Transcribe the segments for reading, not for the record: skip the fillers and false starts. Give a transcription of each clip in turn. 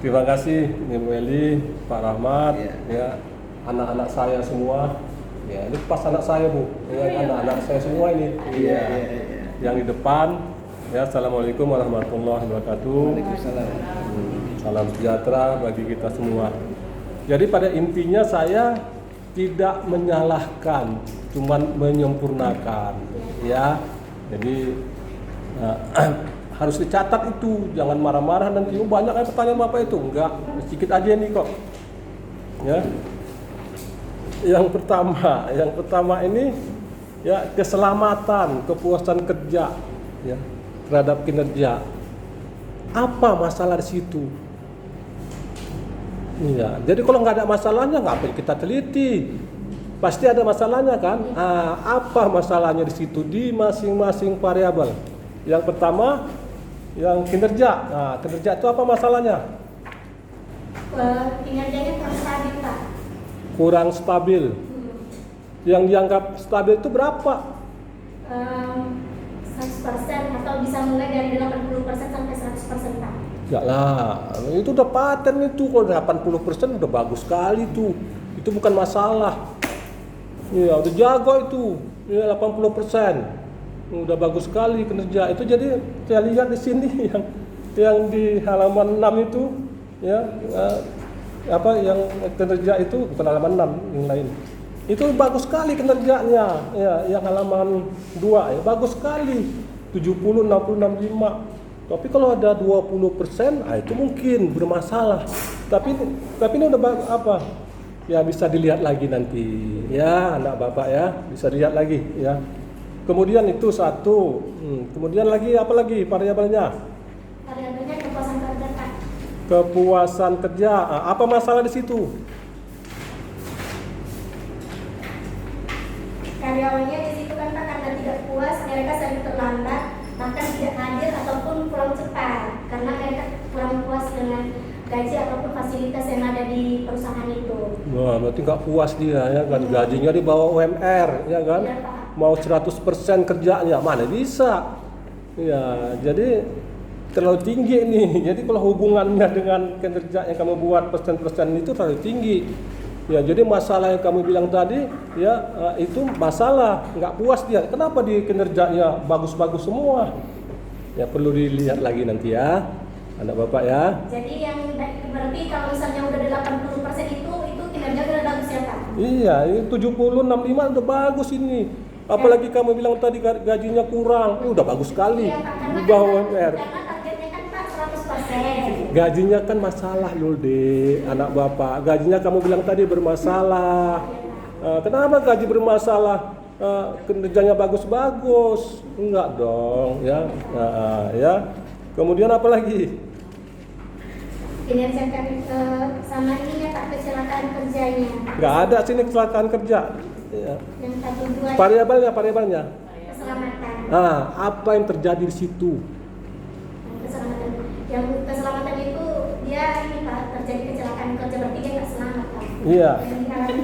Terima kasih Ibu Eli, Pak Rahmat, Iya. ya, anak-anak saya semua. Ya, ini pas anak saya Bu, ya, anak-anak saya semua ini. Iya. Yang di depan. Ya, Assalamualaikum warahmatullahi wabarakatuh. Waalaikumsalam. Salam sejahtera bagi kita semua. Jadi pada intinya saya tidak menyalahkan, cuman menyempurnakan, ya. Jadi harus dicatat itu, jangan marah-marah nanti. Oh, banyak pertanyaan Bapak itu, enggak, sedikit aja nih kok. Ya. Yang pertama ini ya keselamatan, kepuasan kerja, ya, terhadap kinerja. Apa masalah di situ? Iya, jadi kalau nggak ada masalahnya, ngapain kita teliti? Pasti ada masalahnya kan? Apa masalahnya di situ di masing-masing variabel? Yang pertama, yang kinerja. Nah, kinerja itu apa masalahnya? Kinerjanya kurang stabil, Pak. Kurang stabil. Yang dianggap stabil itu berapa? 100% atau bisa mulai dari 80% sampai 100%, Pak. Enggak lah, itu udah paten itu. Kalau 80% udah bagus sekali tuh. Itu bukan masalah. Iya, udah jago itu. Ya, 80%. Udah bagus sekali kinerja. Itu jadi saya lihat di sini yang di halaman 6 itu ya, yang kinerja itu bukan halaman 6, yang lain. Itu bagus sekali kinerjanya. Ya, yang halaman 2 ya, bagus sekali. 70, 60, 65. Tapi kalau ada 20%, itu mungkin bermasalah. Tapi ini udah apa? Ya bisa dilihat lagi nanti. Ya, anak Bapak ya, bisa dilihat lagi ya. Kemudian itu satu. Kemudian lagi apa lagi variabelnya? Variabelnya kepuasan kerja, Pak. Kepuasan kerja. Apa masalah di situ? Karyawannya di situ kan, Pak, karena tidak puas, mereka sering terlambat, bahkan tidak hadir ataupun pulang cepat karena mereka kurang puas dengan gaji ataupun fasilitas yang ada di perusahaan itu. Wah, berarti nggak puas dia ya kan, gajinya di bawah UMR ya kan? Iya, Pak. Mau 100% kerjanya mana bisa? Ya, jadi terlalu tinggi nih. Jadi kalau hubungannya dengan kinerja yang kamu buat persen-persen itu terlalu tinggi. Ya, jadi masalah yang kamu bilang tadi ya, itu masalah, nggak puas dia. Kenapa di kinerjanya bagus-bagus semua? Ya perlu dilihat lagi nanti ya, anak Bapak ya. Jadi yang berarti kalau misalnya udah 80% itu kinerja udah bagus ya, Pak? Iya, ini 70, 65 udah bagus ini. Apalagi kamu bilang tadi gajinya kurang, ini udah bagus sekali. Iya, Pak, Di bawah UMR. karena targetnya kan, Pak, 100%. Gajinya kan masalah loh deh, anak Bapak. Gajinya kamu bilang tadi bermasalah. Kenapa gaji bermasalah? Kinerjanya bagus-bagus? Enggak dong, ya. Ya. Kemudian apa lagi? Kinerja kan sama ini ya, Pak, kecelakaan kerjanya. Enggak ada sini kecelakaan kerja. Ya. Yang 1, 2 Variabelnya. keselamatan. Apa yang terjadi di situ? Keselamatan. Yang keselamatan itu dia ini, Pak, terjadi kecelakaan kerja, berarti dia nggak selamat, Pak. Iya. Yang dialami.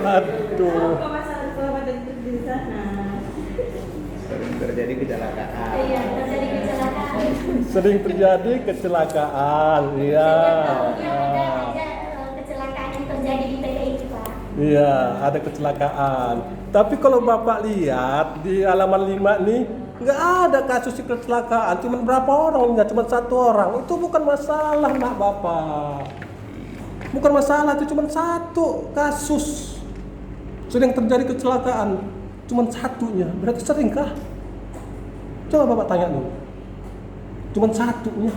Aduh. Masalah keselamatan kerja di sana. Sering terjadi kecelakaan. Iya, terjadi kecelakaan. Sering terjadi kecelakaan. Iya. Ada kecelakaan yang terjadi di PT itu, Pak. Iya, ada kecelakaan. Tapi kalau Bapak lihat di halaman 5 nih, nggak ada kasus kecelakaan. Cuma berapa orang? Cuma 1 orang. Itu bukan masalah, nak Bapak. Bukan masalah, itu cuma 1 kasus. Sering terjadi kecelakaan, cuma 1-nya. Berarti seringkah? Coba Bapak tanya dulu. Cuma 1-nya.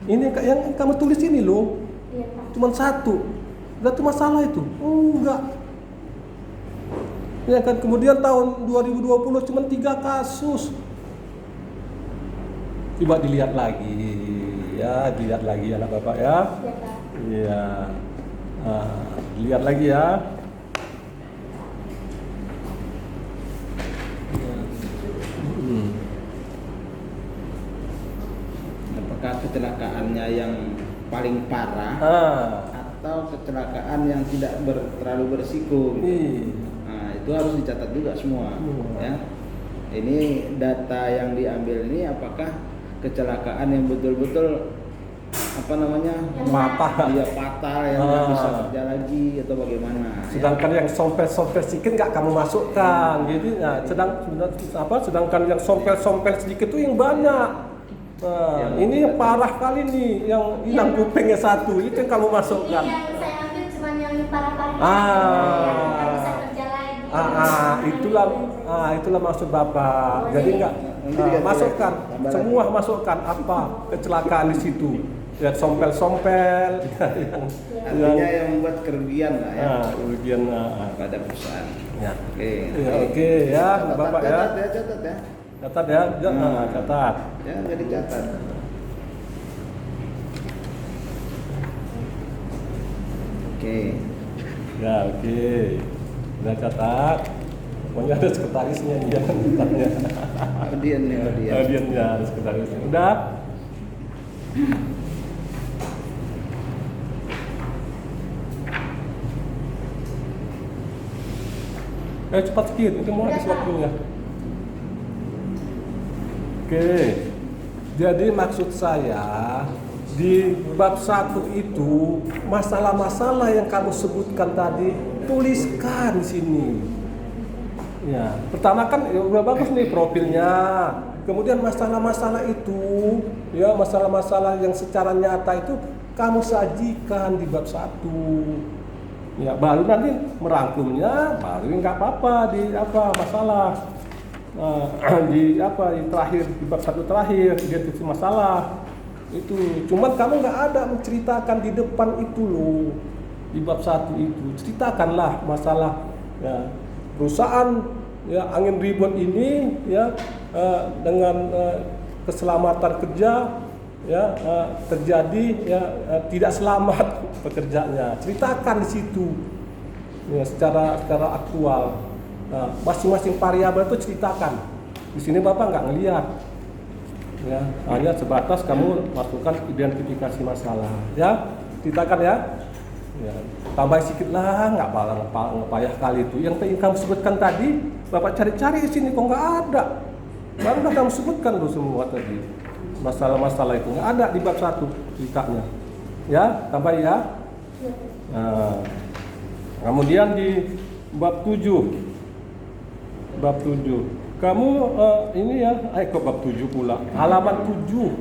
Ini yang kamu tulis ini loh. Iya, Pak. Cuma 1. Berarti masalah itu? Enggak. Ya kan, kemudian tahun 2020 cuma 3 kasus. Coba dilihat lagi, ya, dilihat lagi anak Bapak ya. Iya, Pak. Iya. Lihat lagi ya. Apakah kecelakaannya yang paling parah atau kecelakaan yang tidak terlalu berisiko gitu. Nah, itu harus dicatat juga semua ya. Ini data yang diambil ini apakah kecelakaan yang betul-betul apa namanya dia patah yang nggak bisa kerja lagi atau bagaimana. Sedangkan yang sompel-sompel sedikit nggak kamu masukkan, jadi sedangkan yang sompel-sompel sedikit itu yang banyak. Nah, ini yang parah kali nih, yang hilang kupingnya satu, itu yang kamu masukkan. Ini yang saya ambil cuma yang parah-parah. Yang nggak bisa kerja lagi. Itulah maksud Bapak. Jadi nggak masukkan, semua masukkan apa kecelakaan di situ. Ya sompel-sompel. Artinya yang membuat kerugian lah ya. Kerugian pada perusahaan. Ya. Oke. Ya, Bapak ya. Catat ya. Catat ya, catat. Ya, jadi catat. Oke. Ya, oke. Udah catat. Pokoknya ada sekretarisnya dia catatnya. Audiennya ada sekretarisnya. Udah. Cepat sedikit, itu mau habis waktunya. Oke. Jadi maksud saya di bab 1 itu masalah-masalah yang kamu sebutkan tadi tuliskan di sini. Ya, pertama kan ya udah bagus nih profilnya. Kemudian masalah-masalah itu, ya masalah-masalah yang secara nyata itu kamu sajikan di bab 1. Ya, baru nanti merangkumnya, baru nggak apa-apa di masalah di terakhir di bab 1 terakhir identifikasi masalah itu. Cuman kamu nggak ada menceritakan di depan itu loh, di bab 1 itu ceritakanlah masalah ya, perusahaan ya angin ribut ini ya dengan keselamatan kerja ya terjadi ya tidak selamat pekerjanya, ceritakan di situ ya, secara aktual. Nah, masing-masing variabel itu ceritakan. Di sini Bapak nggak ngelihat ya, hanya sebatas kamu masukkan identifikasi masalah ya, ceritakan ya. Ya, tambah sedikit lah, nggak payah kali itu. Yang kamu sebutkan tadi, Bapak cari-cari di sini kok nggak ada. Baru kamu sebutkan loh semua tadi. Masalah-masalah itu nggak ada di bab 1 ceritanya. Ya, tambah ya. Nah, kemudian di bab 7. Bab 7. Kamu ini ya, kok bab 7 pula. Halaman 7.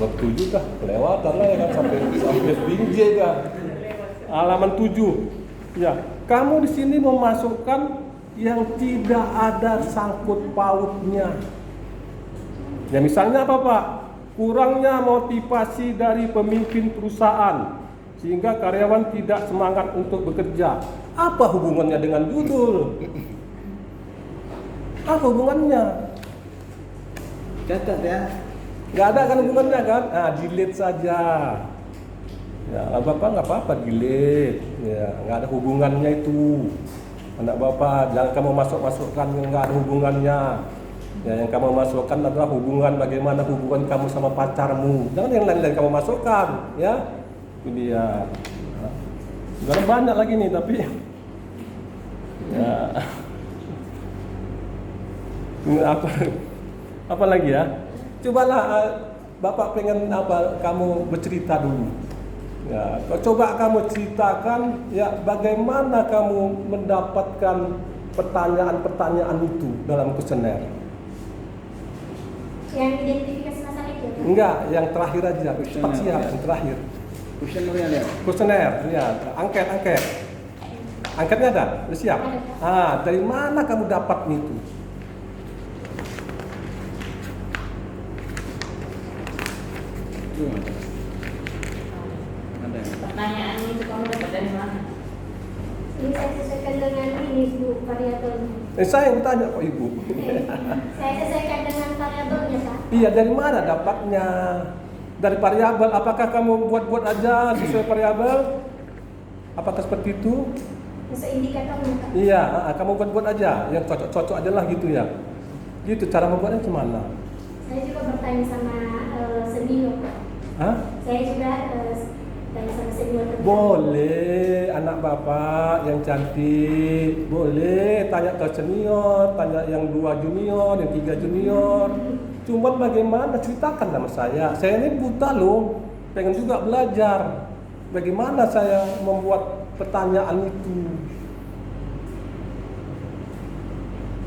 Bab 7 dah kelewatan lah ya kan sampai binjai dah. Halaman 7. Ya, kamu di sini memasukkan yang tidak ada sangkut pautnya. Ya misalnya apa Pak? Kurangnya motivasi dari pemimpin perusahaan sehingga karyawan tidak semangat untuk bekerja. Apa hubungannya dengan judul? Apa hubungannya? Catat ya. Nggak ada kan hubungannya kan? Nah, delete saja. Ya, Bapak nggak apa-apa delete. Ya, nggak ada hubungannya itu. Anak Bapak, jangan kamu masukkan yang nggak ada hubungannya. Ya, yang kamu masukkan adalah hubungan bagaimana hubungan kamu sama pacarmu. Jangan yang lain-lain kamu masukkan, ya. Ini ya. Nah, banyak lagi nih tapi ya. Apa lagi ya? Cobalah Bapak pengen kamu bercerita dulu. Ya, coba kamu ceritakan ya bagaimana kamu mendapatkan pertanyaan-pertanyaan itu dalam kuesioner. Yang identifikasi masalah itu? Enggak, yang terakhir aja, cepat siap, yang terakhir. Kuesionernya lihat. Kuesioner, ya, angket. Angketnya ada, udah siap. Dari mana kamu dapat itu? Pertanyaan itu kamu dapat dari mana? Ini saya sesuaikan dengan ini Bu, variabelnya. Saya yang bertanya kok Ibu. Saya sesuaikan dengan variabelnya Pak. Iya, dari mana dapatnya? Dari variabel, apakah kamu buat-buat aja sesuai variabel? Apakah seperti itu? Sesuai indikatornya Pak. Iya, kamu buat-buat aja, yang cocok-cocok aja lah gitu ya. Gitu, cara membuatnya gimana? Saya juga bertanya sama senior Pak. Hah? Saya juga tanya sama senior. Boleh, anak Bapak yang cantik. Boleh tanya ke senior, tanya yang 2 junior, yang 3 junior. Cuman bagaimana, ceritakan sama saya ini buta loh, pengen juga belajar. Bagaimana saya membuat pertanyaan itu?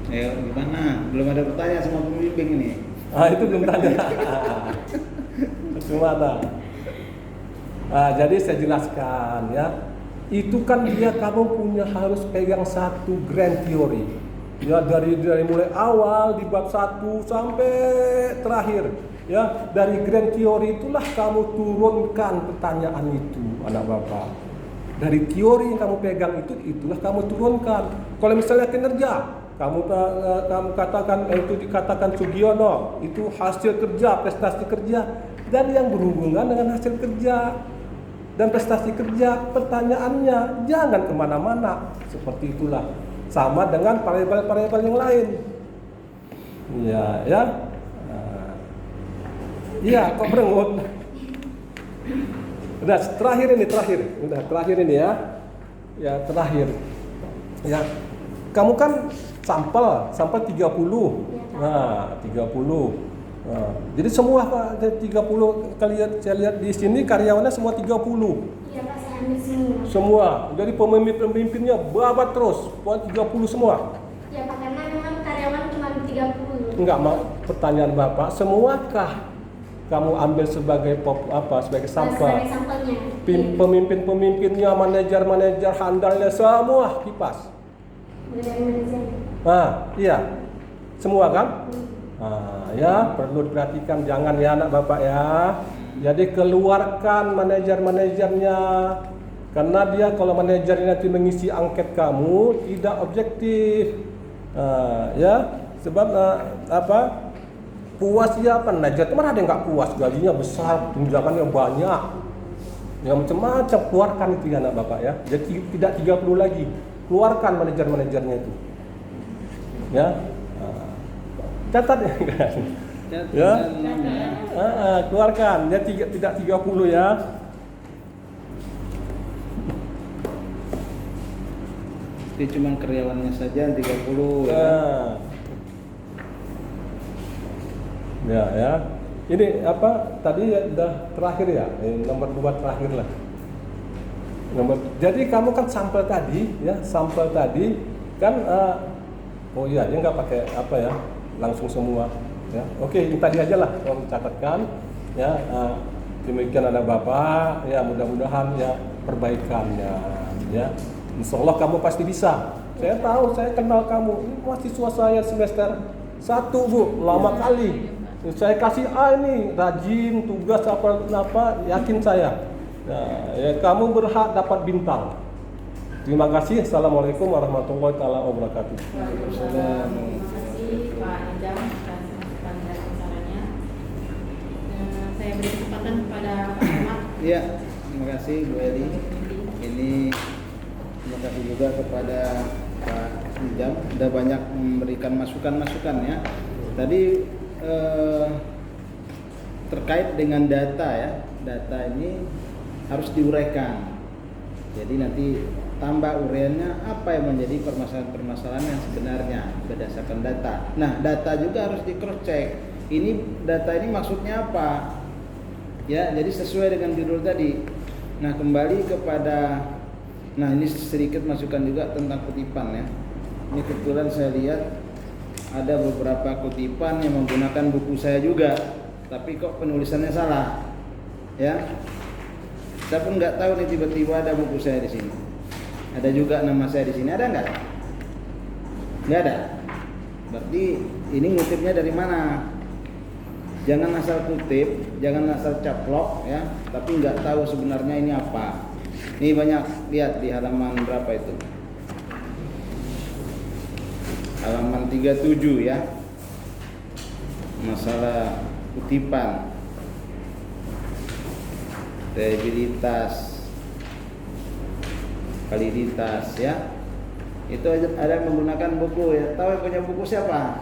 Gimana? Belum ada pertanyaan sama pembimbing ini. Itu belum tanya. Gimana? Jadi saya jelaskan ya. Itu kan kamu punya harus pegang satu grand theory. Ya dari mulai awal di bab 1 sampai terakhir. Ya, dari grand theory itulah kamu turunkan pertanyaan itu, anak bapak. Dari teori yang kamu pegang itulah kamu turunkan. Kalau misalnya kinerja, kamu katakan itu dikatakan Sugiono, itu hasil kerja, prestasi kerja, dan yang berhubungan dengan hasil kerja dan prestasi kerja, pertanyaannya jangan kemana-mana. Seperti itulah, sama dengan variabel-variabel yang lain. Ya. Iya, kok berengut. Udah terakhir ini ya. Ya, terakhir. Ya. Kamu kan sampel 30. Nah, 30. Nah, jadi semua 30 kalian saya lihat di sini karyawannya semua 30. Iya Pak, saya ambil semua. Semua. Jadi pemimpinnya babat terus, buat 30 semua. Ya Pak, karena memang karyawan cuma 30. Enggak, pertanyaan Bapak, semuakah kamu ambil sebagai sebagai sampel? Sebagai sampelnya. Pemimpin-pemimpinnya, manajer handalnya semua kipas. Mulai dari manajer. Iya. Semua kan? Ya, perlu diperhatikan, jangan ya anak Bapak ya. Jadi keluarkan manajer-manajernya. Karena dia kalau manajernya nanti mengisi angket kamu tidak objektif. Ya, sebab puas ya manajer, mana ada yang nggak puas, gajinya besar, tunjangannya banyak, ya macam-macam, keluarkan itu ya anak Bapak ya. Jadi tidak 30 lagi, keluarkan manajer-manajernya itu, ya. Catat ya kan? Ya, keluarkan, ya tidak 30 ya. Jadi cuma karyawannya saja 30 ya. Ini tadi udah terakhir ya, nomor 2 terakhir lah. Jadi kamu kan sampel tadi kan dia nggak pakai langsung semua ya. Oke, ini tadi aja lah kalau dicatatkan ya. Demikian ada Bapak ya, mudah-mudahan ya perbaikannya ya. Insyaallah kamu pasti bisa. Saya tahu, saya kenal kamu. Ini mahasiswa saya semester 1 Bu, lama kali. Saya kasih ini rajin, tugas apa yakin saya. Ya, kamu berhak dapat bintang. Terima kasih. Assalamualaikum warahmatullahi wabarakatuh. Waalaikumsalam. Terima kasih Pak Idam atas masukan dan sarannya. Saya beri kesempatan kepada Pak Ahmad. Iya, terima kasih Bu Eli. Ini terima kasih juga kepada Pak Idam sudah banyak memberikan masukan-masukan ya. Tadi terkait dengan data ya, data ini harus diuraikan. Jadi nanti tambah uraiannya apa yang menjadi permasalahan-permasalahan yang sebenarnya berdasarkan data. Nah, data juga harus di cross check. Ini data ini maksudnya apa? Ya, jadi sesuai dengan judul tadi. Nah, kembali kepada ini sedikit masukan juga tentang kutipan ya. Ini kebetulan saya lihat ada beberapa kutipan yang menggunakan buku saya juga, tapi kok penulisannya salah, ya. Saya pun nggak tahu nih, tiba-tiba ada buku saya di sini, ada juga nama saya di sini, ada nggak? Nggak ada. Berarti ini ngutipnya dari mana? Jangan asal kutip, jangan asal caplok, ya. Tapi nggak tahu sebenarnya ini apa. Ini banyak, lihat di halaman berapa itu? Halaman 37 ya. Masalah kutipan, reliabilitas, validitas ya. Itu ada yang menggunakan buku ya. Tahu yang punya buku siapa?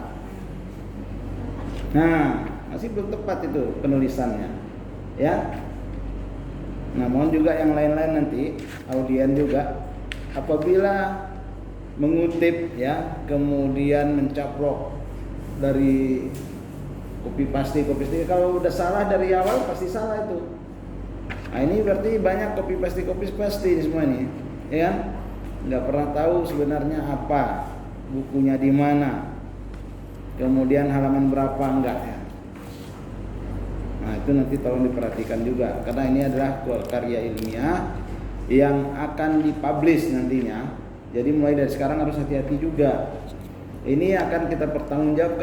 Nah, masih belum tepat itu penulisannya. Ya. Nah, mohon juga yang lain-lain nanti audien juga apabila mengutip ya, kemudian mencaplok dari Copy paste. Kalau udah salah dari awal pasti salah itu. Nah ini berarti banyak copy paste ini semua ini, ya kan? Nggak pernah tahu sebenarnya apa bukunya di mana, kemudian halaman berapa enggak ya. Nah itu nanti tolong diperhatikan juga, karena ini adalah karya ilmiah yang akan dipublish nantinya. Jadi mulai dari sekarang harus hati-hati juga. Ini akan kita pertanggungjawabkan